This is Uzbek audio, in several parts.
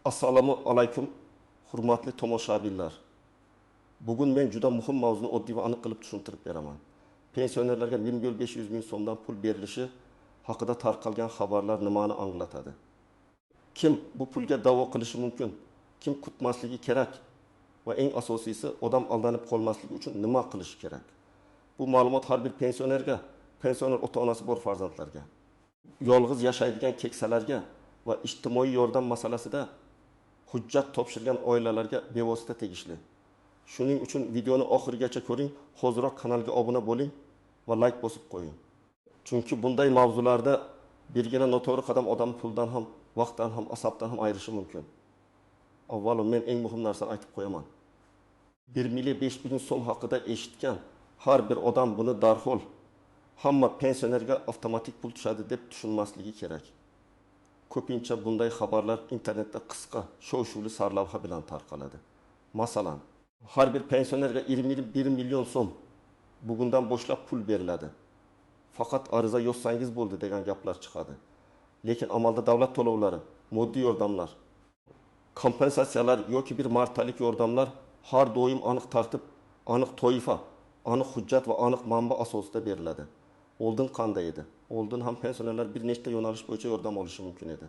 Assalomu alaykum, hurmatli tomoshabinlar. Bugun men juda muhim mavzuni oddiy va aniq qilib tushuntirib beraman. Pensionerlarga 1.500 ming so'mdan pul berilishi haqida tarqalgan xabarlar nimani anglatadi? Kim bu pulga da'vo qilishi mumkin? Kim kutmasligi kerak? Va eng asosiysi, odam aldanib qolmasligi uchun nima qilish kerak? Bu ma'lumot har bir pensionerga, pensioner ota-onasi bor farzandlarga, yolg'iz yashaydigan keksalarga va ijtimoiy yordam masalasida hujjat topshirgan oilalarga bevosita tegishli. Shuning uchun videoni oxirigacha ko'ring, hoziroq kanalga obuna bo'ling va like bosib qo'ying. Chunki bunday mavzularda birgina noto'g'ri qadam odam puldan ham, vaqtdan ham, asabdan ham ayirishi mumkin. Avvalo men eng muhim narsani aytib qo'yaman. 1.500 so'm haqida eshitgan har bir odam buni darhol hamma pensionerga avtomatik pul tushadi deb tushunmasligi kerak. Ko'pincha bunday xabarlar internetda qisqa, shov-shuvli sarlavha bilan tarqaladi. Masalan, har bir pensionerga 21 million so'm bugundan boshlab pul beriladi. Faqat ariza yozsangiz bo'ldi degan gaplar chiqadi. Lekin amalda davlat to'lovlari, moddiy yordamlar, kompensatsiyalar yoki bir martalik yordamlar har doim aniq tartib, aniq toifa, aniq hujjat va aniq manba asosida beriladi. Oldin qanday edi? Oldin ham pensionerlar bir nechta yo'nalish bo'yicha yordam olishi mumkin edi.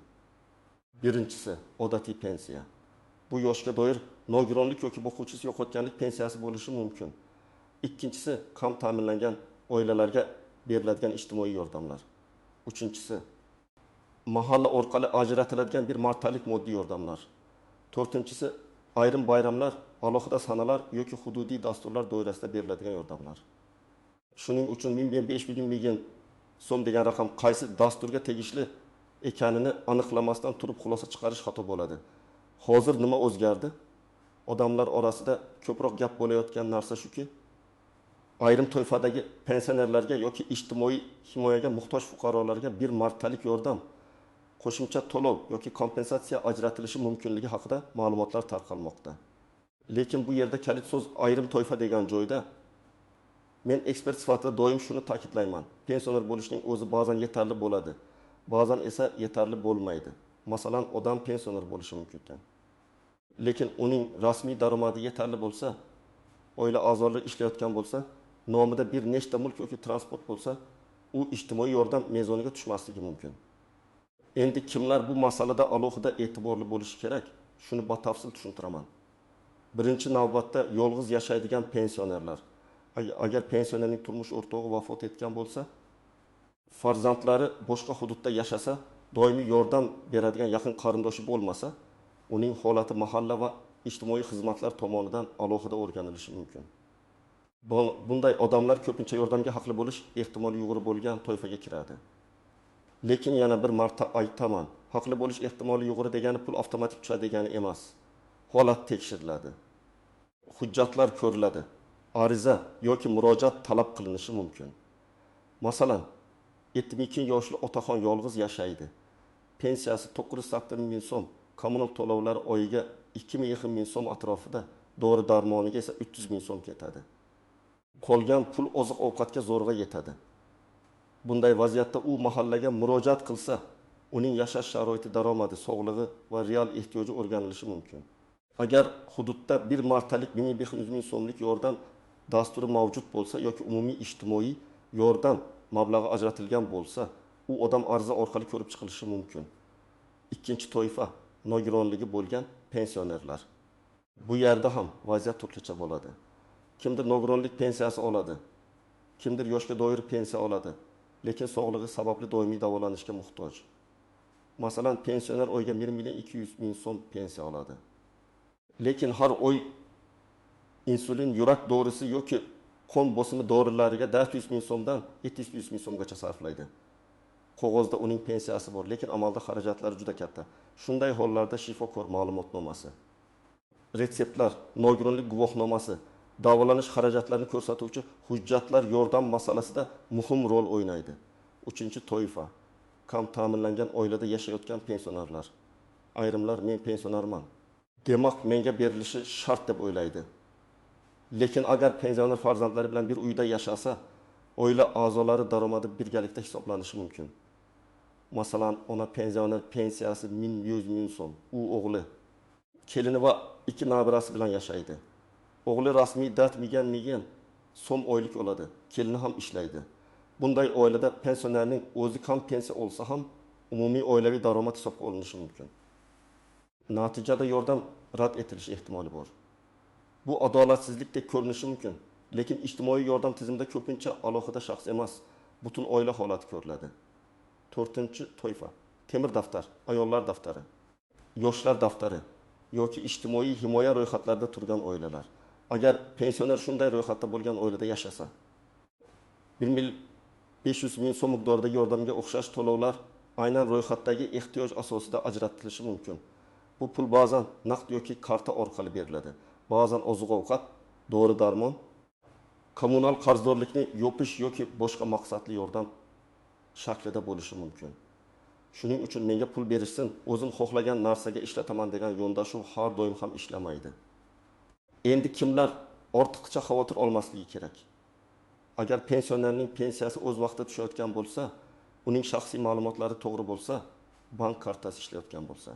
Birinchisi, odatiy pensiya. Bu yoshga doir nogironlik yoki boquvchisi yo'qotganlik pensiyasi bo'lishi mumkin. Ikkinchisi, kam ta'minlangan oilalarga beriladigan ijtimoiy yordamlar. Uchinchisi, mahalla orqali ajratiladigan bir martalik moddiy yordamlar. To'rtinchisi, ayrim bayramlar, alohida sanalar yoki hududiy dasturlar doirasida beriladigan yordamlar. Shuning uchun 1.500 ming so'm degan raqam qaysi dasturga tegishli ekanini aniqlamasdan turib xulosa chiqarish xato bo'ladi. Hozir nima o'zgardi? Odamlar orasida ko'proq gap bo'layotgan narsa shuki, ayrim toifadagi pensionerlarga yoki ijtimoiy himoyaga muhtoj fuqarolarga bir martalik yordam, qo'shimcha to'lov yoki kompensatsiya ajratilishi mumkinligi haqida ma'lumotlar tarqalmoqda. Lekin bu yerda kalit so'z ayrim toifa degan joyda men ekspert sifatida doim shuni ta'kidlayman. Pensioner bo'lishning o'zi ba'zan yetarli bo'ladi, ba'zan esa yetarli bo'lmaydi. Masalan, odam pensioner bo'lishi mumkin. Lekin uning rasmiy daromadi yetarli bo'lsa, oila a'zolari ishlayotgan bo'lsa, nomida bir nechta mulk yoki transport bo'lsa, u ijtimoiy yordam mezoniga tushmasligi mumkin. Endi kimlar bu masalada alohida e'tiborli bo'lishi kerak? Shuni batafsil tushuntiraman. Birinchi navbatda yolg'iz yashaydigan pensionerlar. Agar pensionerning turmush o'rtog'i vafot etgan bo'lsa, farzandlari boshqa hududda yashasa, doimiy yordam beradigan yaqin qarindoshi bo'lmasa, uning holati mahalla va ijtimoiy xizmatlar tomonidan alohida o'rganilishi mumkin. Bunday odamlar ko'pincha yordamga haqli bo'lish ehtimoli yuqori bo'lgan toifaga kiradi. Lekin yana bir marta aytaman, haqli bo'lish ehtimoli yuqori degani pul avtomatik tushadi degani emas. Holat tekshiriladi. Hujjatlar ko'riladi. Ariza yoki murojaat talab qilinishi mumkin. Masalan, 72 yoshli otaxon yolg'iz yashaydi. Pensiyasi 980 ming so'm, kommunal to'lovlari oyiga 2 ming so'm atrofida, dori darmoniga esa 300 ming so'm ketadi. Qolgan pul oziq-ovqatga zo'rg'a yetadi. Bunday vaziyatda u mahallaga murojaat qilsa, uning yashash sharoiti, daromadi, sog'lig'i va real ehtiyoji o'rganilishi mumkin. Agar hududda bir martalik 1.500 ming so'mlik yordam dasturi mavjud bo'lsa yoki umumiy ijtimoiy yordam mablag'i ajratilgan bo'lsa, u odam ariza orqali ko'rib chiqilishi mumkin. Ikkinchi toifa, nogironligi bo'lgan pensionerlar. Bu yerda ham vaziyat turlicha bo'ladi. Kimdir nogironlik pensiyasi oladi, kimdir yoshga doir pensiya oladi, lekin sog'lig'i sababli doimiy davolanishga muhtoj. Masalan, pensioner oyiga 1.200 ming so'm pensiya oladi. Lekin har oy insulin, yurak dorisi yoki qon bosimi dorilariga 400 ming so'mdan 700 ming so'mgacha sarflaydi. Qog'ozda uning pensiyasi bor, lekin amalda xarajatlari juda katta. Shunday hollarda shifokor ma'lumotnomasi, retseptlar, nogironlik guvohnomasi, davolanish xarajatlarini ko'rsatuvchi hujjatlar yordam masalasida muhim rol o'ynaydi. Uchinchi toifa, kam ta'minlangan oilada yashayotgan pensionerlar. Ayrimlar men pensionerman, demak menga berilishi shart deb o'ylaydi. Lekin agar pensioner farzandlari bilan bir uyda yashasa, oila a'zolari daromadi birgalikda hisoblanishi mumkin. Masalan, ona pensioner pensiyasi 1.100 ming so'm, u o'g'li kelini va 2 nabirasi bilan yashaydi. O'g'li rasmiy dard million so'm oylik oladi. Kelini ham ishlaydi. Bunday oilada pensionerning o'zi ham pensiya olsa ham umumiy oilaviy daromad hisobga olinishi mumkin. Natijada yordam rad etilishi ehtimoli bor. Bu adolatsizlikdek ko'rinishi mumkin, lekin ijtimoiy yordam tizimida ko'pincha alohida shaxs emas, butun oila holati ko'riladi. 4-toifa. Temir daftar, ayollar daftari, yoshlar daftari yoki ijtimoiy himoya ro'yxatlarida turgan oilalar. Agar pensioner shunday ro'yxatda bo'lgan oilada yashasa, 1.500 ming so'm miqdoridagi yordamga o'xshash to'lovlar aynan ro'yxatdagi ehtiyoj asosida ajratilishi mumkin. Bu pul ba'zan naqd yoki karta orqali beriladi. Ba'zan oziq-ovqat, dori-darmon, kommunal qarzdorlikni yopish yoki boshqa maqsadli yordam shaklida bo'lishi mumkin. Shuning uchun menga pul berishsin, o'zim xohlagan narsaga ishlataman degan yondashuv har doim ham ishlamaydi. Endi kimlar ortiqcha xavotir olmasligi kerak? Agar pensionerning pensiyasi o'z vaqtida tushayotgan bo'lsa, uning shaxsiy ma'lumotlari to'g'ri bo'lsa, bank kartasi ishlayotgan bo'lsa,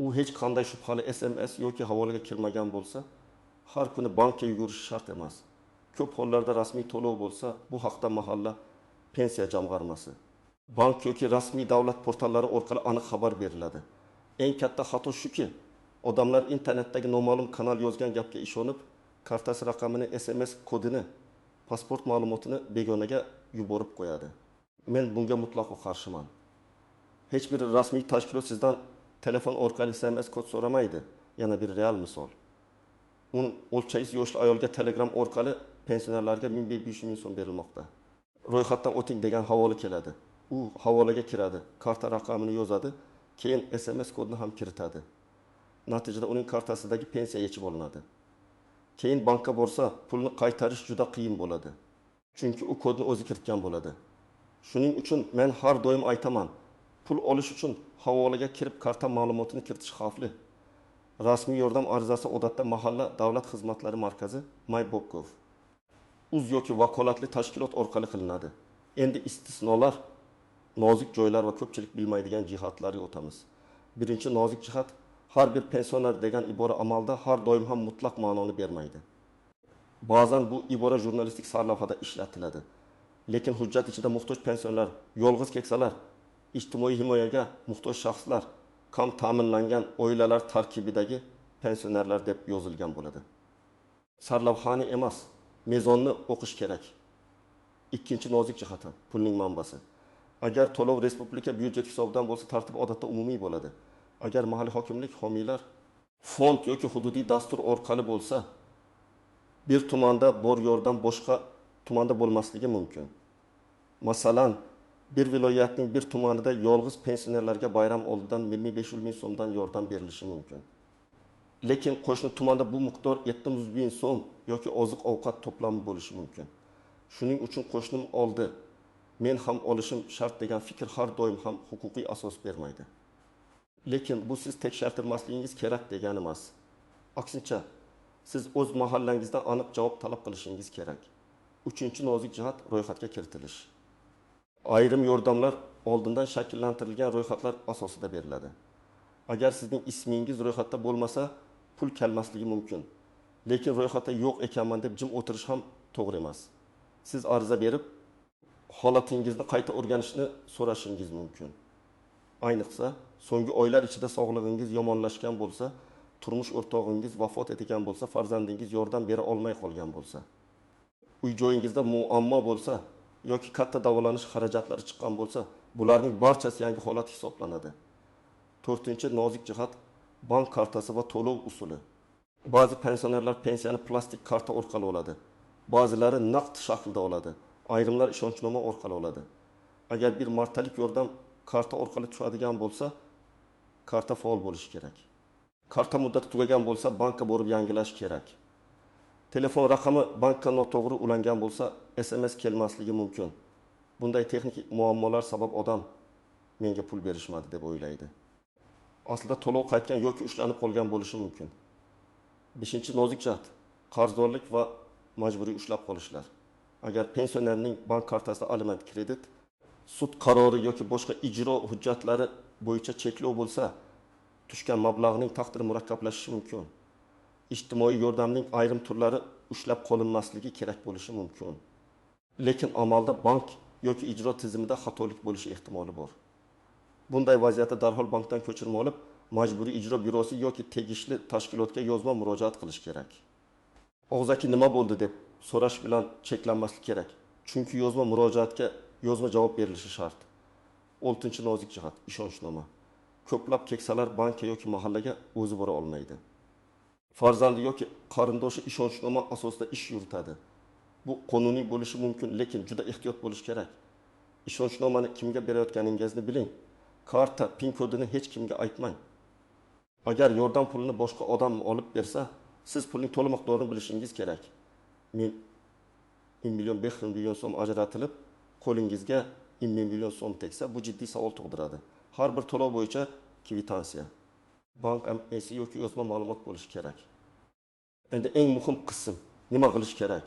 u hech qanday shubhali SMS yoki havolaga kirmagan bo'lsa, har kuni bankka yugurish shart emas. Ko'p hollarda rasmiy to'lov bo'lsa, bu haqda mahalla pensiya jamg'armasi, bank yoki rasmiy davlat portallari orqali aniq xabar beriladi. Eng katta xato shuki, odamlar internetdagi noma'lum kanal yozgan gapga ishonib, kartasi raqamini, SMS kodini, pasport ma'lumotini begonaga yuborib qo'yadi. Men bunga mutlaqo qarshiman. Hech bir rasmiy tashkilot sizdan telefon orqali SMS kod so'ramaydi. Yana bir real misol. O'lchaysiz yoshli ayolga Telegram orqali pensionerlarga 1.500 ming so'm berilmoqda. Ro'yxatdan o'ting degan havola keladi. U havolaga kiradi, karta raqamini yozadi, keyin SMS kodini ham kiritadi. Natijada uning kartasidagi pensiya yechib olinadi. Keyin bankka borsa, pulni qaytarish juda qiyin bo'ladi. Chunki u kodni o'zi kiritgan bo'ladi. Shuning uchun men har doim aytaman, pul olish uchun havolaga kirib karta ma'lumotini kiritish xavfli. Rasmiy yordam arizasi odatda mahalla davlat xizmatlari markazi MyBokkov, uz yoki vakolatli tashkilot orqali qilinadi. Endi istisnolar, nozik joylar va ko'pchilik bilmaydigan jihatlarga o'tamiz. Birinchi nozik jihat, har bir pensioner degan ibora amalda har doim ham mutlaq ma'noni bermaydi. Ba'zan bu ibora jurnalistik sarlavhada ishlatiladi. Lekin hujjat ichida muhtoj pensionerlar, yolg'iz keksalar, ijtimoiy himoyaga muhtoj shaxslar, kam ta'minlangan oilalar tarkibidagi pensionerlar deb yozilgan bo'ladi. Sarlavhani emas, mezonni o'qish kerak. Ikkinchi nozik jihati, pulning manbasi. Agar to'lov respublika byudjet hisobidan bo'lsa, tartib odatda umumiy bo'ladi. Agar mahalliy hokimlik, homiylar, fond yoki hududiy dastur orqali bo'lsa, bir tumanda bor yordam boshqa tumanda bo'lmasligi mumkin. Masalan, bir viloyatning bir tumanida yolg'iz pensionerlarga bayram oldidan 1.500 ming so'mdan yordam berilishi mumkin. Lekin qo'shni tumanda bu miqdor 700 ming so'm yoki oziq-ovqat to'plami bo'lishi mumkin. Shuning uchun qo'shnim oldi, men ham olishim shart degan fikr har doim ham huquqiy asos bermaydi. Lekin bu siz tekshirtirmasligingiz kerak degani emas. Aksincha, siz o'z mahallangizdan aniq javob talab qilishingiz kerak. Uchinchi nozik jihat, ro'yxatga kiritilish. Ayrim yordamlar oldindan shakllantirilgan ro'yxatlar asosida beriladi. Agar sizning ismingiz ro'yxatda bo'lmasa, pul kelmasligi mumkin. Lekin ro'yxatda yo'q ekanman deb jim o'tirish ham to'g'ri emas. Siz ariza berib, holatingizni qayta o'rganishni so'rashingiz mumkin. Ayniqsa, so'nggi oylar ichida sog'lig'ingiz yomonlashgan bo'lsa, turmush o'rtog'ingiz vafot etgan bo'lsa, farzandingiz yordam bera olmay qolgan bo'lsa, uy joyingizda muammo bo'lsa yoki katta davolanish xarajatlari chiqqan bo'lsa, bularning barchasi yangi holat hisoblanadi. 4-chi nozik jihat, bank kartasi va to'lov usuli. Ba'zi pensionerlar pensiyani plastik karta orqali oladi. Ba'zilari naqd shaklda oladi. Ayrimlar ishonchnoma orqali oladi. Agar bir martalik yordam karta orqali tushadigan bo'lsa, karta faol bo'lishi kerak. Karta muddati tugagan bo'lsa, bankka borib yangilash kerak. Telefon raqami bankka noto'g'ri ulangan bo'lsa, SMS kelmasligi mumkin. Bunday texnik muammolar sabab odam menga pul berishmadi deb o'ylaydi. Aslida to'lov qaytgan yoki ushlanib qolgan bo'lishi mumkin. 5-chi nozik jihat, qarzdorlik va majburiy ushlab qolishlar. Agar pensionerning bank kartasida aliment, kredit, sud qarori yoki boshqa ijro hujjatlari bo'yicha cheklov bo'lsa, tushgan mablag'ning taqdiri murakkablashishi mumkin. Ijtimoiy yordamning ayrim turlari ushlab qolinmasligi kerak bo'lishi mumkin. Lekin amalda bank yoki ijro tizimida xatolik bo'lishi ehtimoli bor. Bunday vaziyatda darhol bankdan ko'chirma olib, majburiy ijro byurosi yoki tegishli tashkilotga yozma murojaat qilish kerak. Og'zaki nima bo'ldi deb so'rash bilan cheklanmaslik kerak. Chunki yozma murojaatga yozma javob berilishi shart. 6-nozik jihat ishonchnoma. Ko'plab keksalar bankka yoki mahallaga o'zi bora olmaydi. Farzandi yoki qarindoshi ishonchnoma asosida ish yuritadi. Bu qonuniy bo'lishi mumkin, lekin juda ehtiyot bo'lish kerak. Ishonchnomani kimga berayotganingizni biling. Karta, PIN kodini hech kimga aytmang. Agar yordam pulini boshqa odam olib bersa, siz pulning to'liq miqdorini bilishingiz kerak. 1 million 500 million so'm ajratilib, qo'lingizga 1 million so'm tegsa, bu jiddiy savol tug'diradi. Har bir to'lov bo'yicha kvitansiya, bank MSI yoki yozma ma'lumot bo'lishi kerak. Endi eng muhim qism, nima qilish kerak?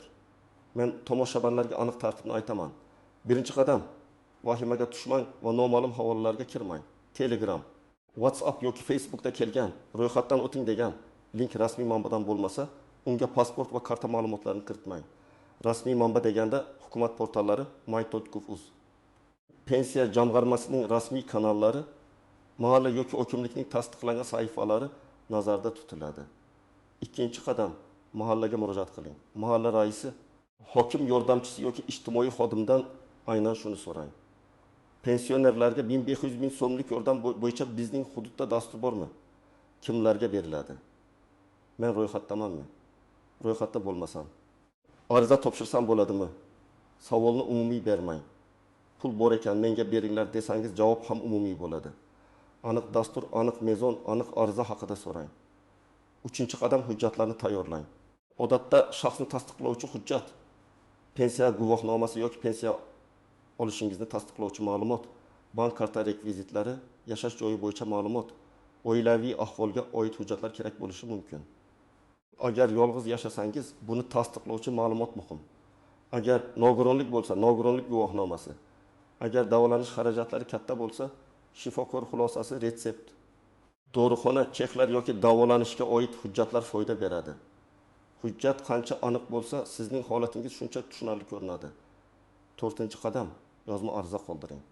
Men tomoshabinlarga aniq tartibni aytaman. Birinchi qadam, vahimaga tushmang va noma'lum havolalarga kirmang. Telegram, WhatsApp yoki Facebookda kelgan, ro'yxatdan o'ting degan link rasmiy manbadan bo'lmasa, unga pasport va karta ma'lumotlarini kiritmang. Rasmiy manba deganda hukumat portallari my.gov.uz, pensiya jamg'armasining rasmiy kanallari, mahalla yoki hokimlikning tasdiqlangan sahifalari nazarda tutiladi. Ikkinchi qadam, mahallaga murojaat qiling. Mahalla raisi, hokim yordamchisi yoki ijtimoiy xodimdan aynan shuni so'rang. Pensionerlarga 1500 ming so'mlik yordam bo'yicha bizning hududda dastur bormi? Kimlarga beriladi? Men ro'yxatdamanmi? Ro'yxatda bo'lmasam, ariza topshirsam bo'ladimi? Savolni umumiy bermang. Pul bor ekan, menga beringlar desangiz javob ham umumiy bo'ladi. Aniq dastur, aniq mezon, aniq ariza haqida so'rang. Uchinchi qadam, hujjatlarni tayyorlang. Odatda shaxsni tasdiqlovchi hujjat, pensiya guvohnomasi yoki pensiya olishingizni tasdiqlovchi ma'lumot, bank karta rekvizitlari, yashash joyi bo'yicha ma'lumot, oilaviy ahvolga oid hujjatlar kerak bo'lishi mumkin. Agar yolg'iz yashasangiz, buni tasdiqlovchi ma'lumot muhim. Agar nogironlik bo'lsa, nogironlik guvohnomasi. Agar davolanish xarajatlari katta bo'lsa, shifokor xulosasi, retsept. Dorixona, cheklar yoki davolanishga oid hujjatlar foyda beradi. Hujjat qancha aniq bo'lsa, sizning holatingiz shuncha tushunarli ko'rinadi. 4-qadam, yozma ariza qoldiring.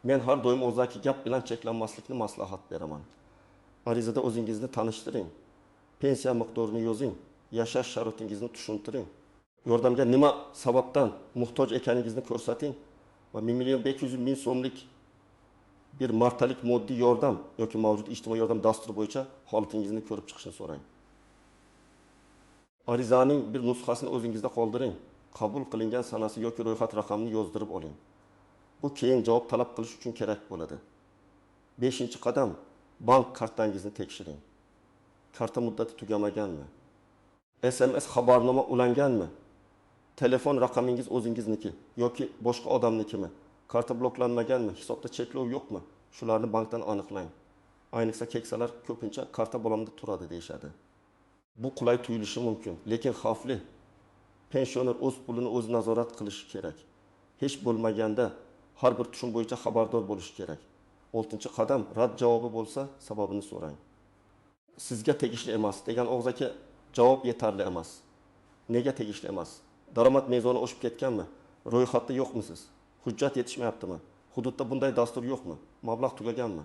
Men har doim o'zaki gap bilan cheklanmaslikni maslahat beraman. Arizada o'zingizni tanishtiring. Pensiya miqdorini yozing, yashash sharoitingizni tushuntiring. Yordamga nima sababdan muhtoj ekaningizni ko'rsating va 1 million 500 ming so'mlik bir martalik moddiy yordam yoki mavjud ijtimoiy yordam dasturi bo'yicha holatingizni ko'rib chiqishni so'rang. Arizaning bir nusxasini o'zingizda qoldiring. Qabul qilingan sanasi yoki ro'yxat raqamini yozdirib oling. Bu keyin javob talab qilish uchun kerak bo'ladi. 5-qadam, bank kartangizni tekshiring. Karta muddati tugamaganmi? SMS xabarnoma ulanganmi? Telefon raqamingiz o'zingizniki yoki boshqa odamnikimi? Karta bloklanmaganmi? Hisobda cheklov yo'qmi? Shularni bankdan aniqlang. Ayniqsa keksalar ko'pincha karta bo'limida turadi deyshadi. Bu qulay tuyulishi mumkin, lekin xavfli. Pensioner o'z pulini o'zi nazorat qilishi kerak. Hech bo'lmaganda har bir tushum bo'yicha xabardor bo'lishi kerak. 6-qadam, rad javobi bo'lsa, sababini so'rang. Sizga tegishli emas degan og'zaki javob yetarli emas. Nega tegishli emas? Daromad mezoni oshib ketganmi? Ro'yxatda yo'qmisiz? Hujjat yetishmayaptimi? Hududda bunday dastur yo'qmi? Mablag' tugaganmi?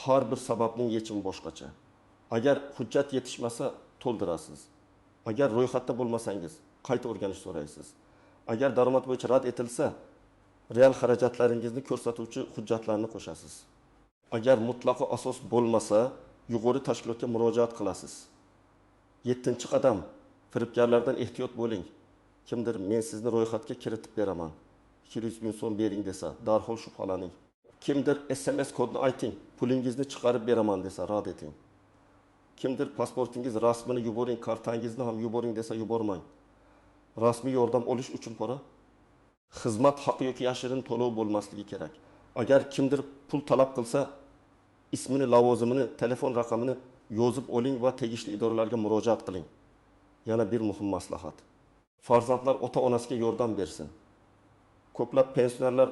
Har bir sababning yechimi boshqacha. Agar hujjat yetishmasa, to'ldirasiz. Agar ro'yxatda bo'lmasangiz, qayta o'rganish so'raysiz. Agar daromad bo'yicha rad etilsa, real xarajatlaringizni ko'rsatuvchi hujjatlarni qo'shasiz. Agar mutlaqo asos bo'lmasa, yuqori tashkilotga murojaat qilasiz. 7-qadam, firibgarlardan ehtiyot bo'ling. Kimdir men sizni ro'yxatga kiritib beraman, 200 ming so'm bering desa, darhol shubhalaning. Kimdir SMS kodni ayting, pulingizni chiqarib beraman desa, rad eting. Kimdir pasportingiz rasmini yuboring, kartangizni ham yuboring desa, yubormang. Rasmiy yordam olish uchun pora xizmat haqi yoki yashirin to'lov bo'lmasligi kerak. Agar kimdir pul talab qilsa, ismini, lavozimini, telefon raqamini yozib oling va tegishli idoralarga murojaat qiling. Yana bir muhim maslahat. Farzandlar ota-onasiga yordam bersin. Ko'plab pensionerlar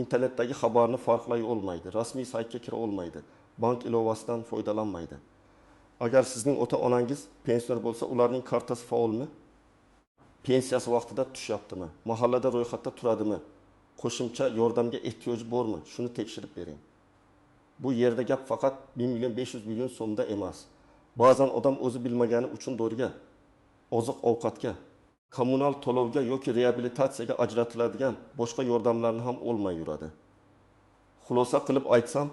internetdagi xabarni farqlay olmaydi, rasmiy saytga kira olmaydi. bank ilovasidan foydalanmaydi. Agar sizning ota-onangiz pensioner bo'lsa, ularning kartasi faolmi? Pensiyasi vaqtida tushyaptimi? Mahallada ro'yxatda turadimi? Qo'shimcha yordamga ehtiyoji bormi? Shuni tekshirib bering. Bu yerda gap faqat 1 million 500 million so'mda emas. Ba'zan odam o'zi bilmagani uchun doriga, oziq-ovqatga, kommunal to'lovga yoki reabilitatsiyaga ajratiladigan boshqa yordamlarni ham olmay yuradi. Xulosa qilib aytsam,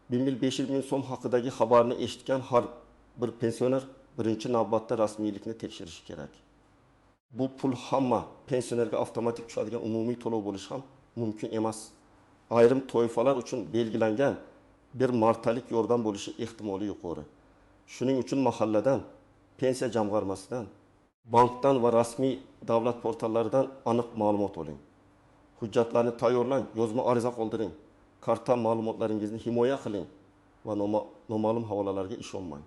1 million 500 million so'm haqidagi xabarni eshitgan har bir pensioner birinchi navbatda rasmiylikni tekshirishi kerak. Bu pul hamma pensionerga avtomatik tushadigan umumiy to'lov bo'lishi ham mumkin emas. Ayrim toifalar uchun belgilangan bir martalik yordam bo'lishi ehtimoli yuqori. Shuning uchun mahalladan, pensiya jamg'armasidan, bankdan va rasmiy davlat portallaridan aniq ma'lumot oling. Hujjatlarni tayyorlang, yozma ariza qoldiring. Karta ma'lumotlaringizni himoya qiling va noma'lum havolalarga ishonmang.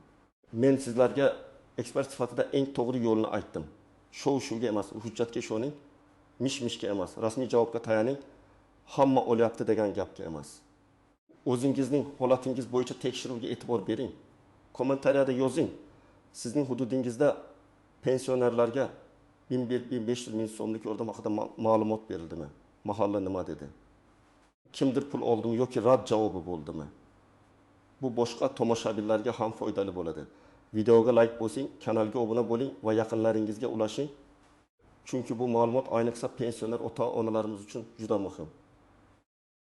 Men sizlarga ekspert sifatida eng to'g'ri yo'lni aytdim. Shov-shuvga emas, hujjatga ishoning, mish-mishga emas, rasmiy javobga tayaning, hamma olyapti degan gapga emas. O'zingizning holatingiz bo'yicha tekshiruvga e'tibor bering. Kommentariyada yozing. Sizning hududingizda pensionerlarga 1500 ming so'mlik yordam haqida ma'lumot berildimi? Mahalla nima dedi? Kimdir pul oldimi yoki rad javobi bo'ldimi? Bu boshqa tomoshabinlarga ham foydali bo'ladi. Videoga like bosing, kanalga obuna bo'ling va yaqinlaringizga ulashing. Chunki bu ma'lumot ayniqsa pensioner ota-onalarimiz uchun juda muhim.